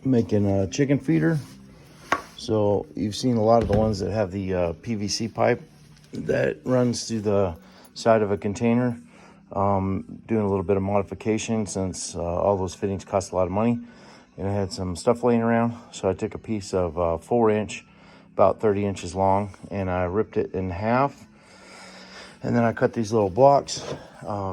making a chicken feeder. So you've seen a lot of the ones that have the PVC pipe that runs through the side of a container. Doing a little bit of modification since all those fittings cost a lot of money, and I had some stuff laying around. So I took a piece of 4-inch, about 30 inches long, and I ripped it in half. And then I cut these little blocks,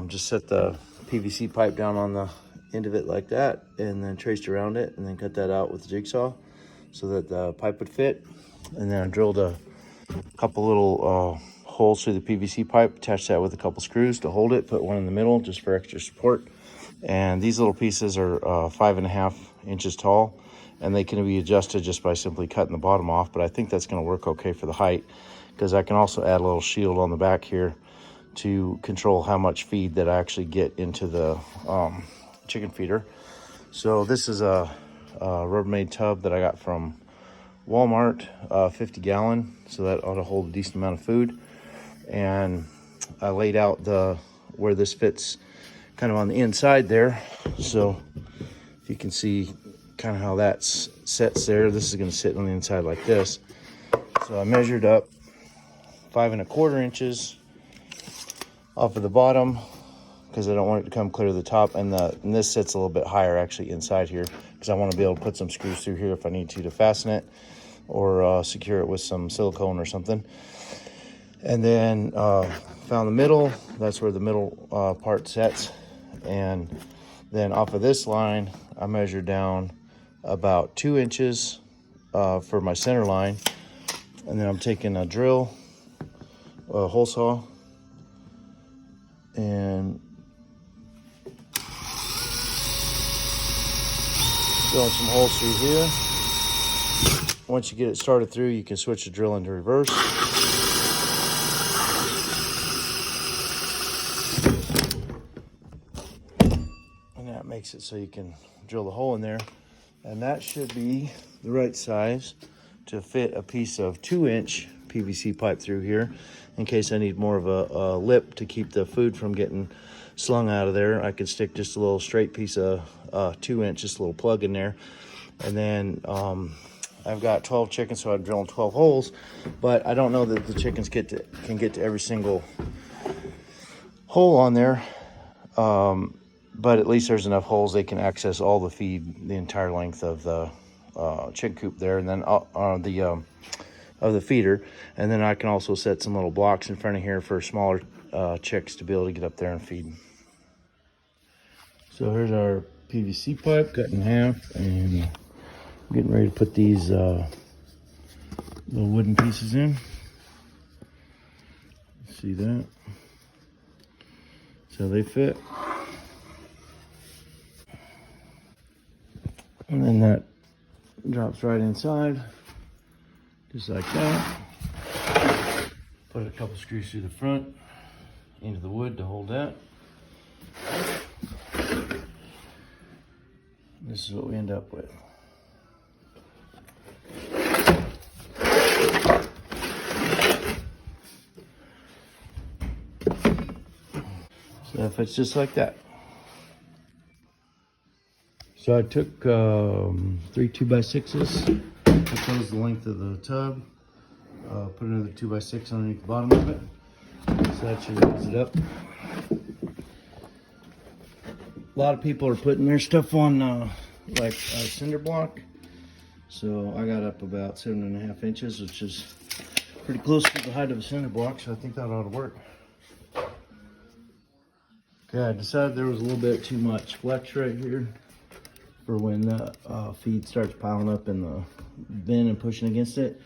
just set the PVC pipe down on the end of it like that, and then traced around it, and then cut that out with the jigsaw so that the pipe would fit. And then I drilled a couple little holes through the PVC pipe, attached that with a couple screws to hold it, put one in the middle just for extra support. And these little pieces are 5.5 inches tall, and they can be adjusted just by simply cutting the bottom off. But I think that's going to work okay for the height, because I can also add a little shield on the back here to control how much feed that I actually get into the chicken feeder. So this is a Rubbermaid tub that I got from Walmart, 50 gallon, so that ought to hold a decent amount of food. And I laid out where this fits kind of on the inside there. So if you can see kind of how that sets there, this is going to sit on the inside like this. So I measured up 5.25 inches off of the bottom, because I don't want it to come clear to the top, and this sits a little bit higher actually inside here, because I want to be able to put some screws through here if I need to fasten it, or secure it with some silicone or something. And then found the middle. That's where the middle part sets. And then off of this line, I measured down about 2 inches for my center line. And then I'm taking a drill, a hole saw, and drilling some holes through here. Once you get it started through, you can switch the drill into reverse. And that makes it so you can drill the hole in there. And that should be the right size to fit a piece of 2-inch PVC pipe through here, in case I need more of a lip to keep the food from getting slung out of there. I could stick just a little straight piece of 2-inch, just a little plug in there. And then I've got 12 chickens, so I'm drilling 12 holes, but I don't know that the chickens can get to every single hole on there. But at least there's enough holes they can access all the feed the entire length of the chicken coop there, and then of the feeder. And then I can also set some little blocks in front of here for smaller chicks to be able to get up there and feed. So here's our PVC pipe cut in half, and I'm getting ready to put these little wooden pieces in. See that? So they fit. And then that drops right inside, just like that. Put a couple screws through the front, into the wood to hold that. This is what we end up with. So that fits just like that. So I took 3 2x6s, which was the length of the tub. Put another 2x6 underneath the bottom of it, so that should raise it up. A lot of people are putting their stuff on like a cinder block. So I got up about 7.5 inches, which is pretty close to the height of a cinder block, so I think that ought to work. Okay, I decided there was a little bit too much flex right here for when the feed starts piling up in the bin and pushing against it.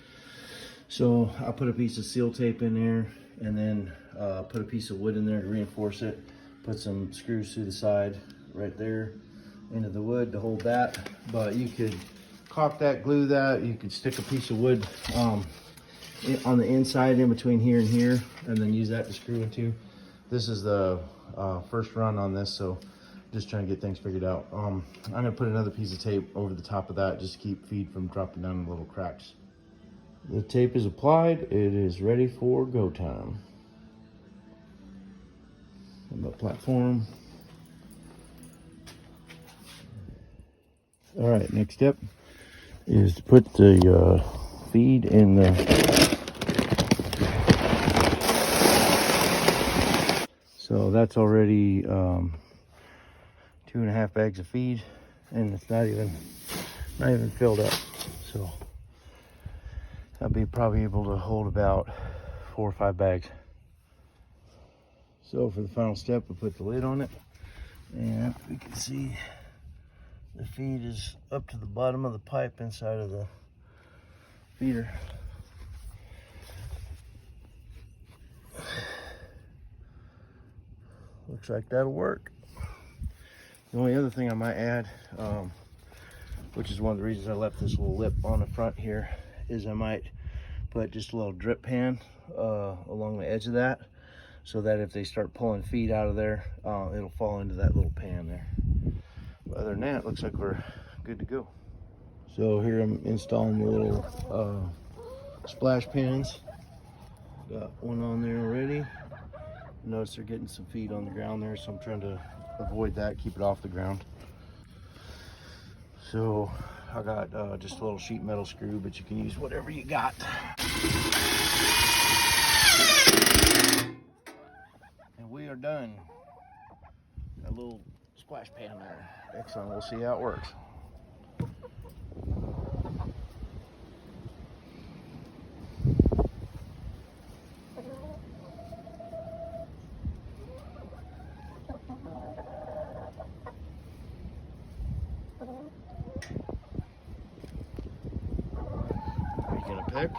So I put a piece of seal tape in there, and then put a piece of wood in there to reinforce it. Put some screws through the side right there into the wood to hold that. But you could caulk that, glue that. You could stick a piece of wood on the inside in between here and here, and then use that to screw into. This is the first run on this, so just trying to get things figured out. I'm gonna put another piece of tape over the top of that just to keep feed from dropping down in little cracks. The tape is applied. It is ready for go time. On the platform. All right, next step is to put the feed in the. So that's already 2.5 bags of feed, and it's not even filled up. So I'll be probably able to hold about 4 or 5 bags. So for the final step, we put the lid on it, and we can see the feed is up to the bottom of the pipe inside of the feeder. Looks like that'll work. The only other thing I might add, which is one of the reasons I left this little lip on the front here, is I might put just a little drip pan along the edge of that, so that if they start pulling feed out of there, it'll fall into that little pan there. But other than that, it looks like we're good to go. So here I'm installing the little splash pans. Got one on there already. Notice they're getting some feed on the ground there, so I'm trying to avoid that, keep it off the ground. So I got just a little sheet metal screw, but you can use whatever you got. And we are done. Got a little splash pan there. Excellent, we'll see how it works. Are you gonna pick?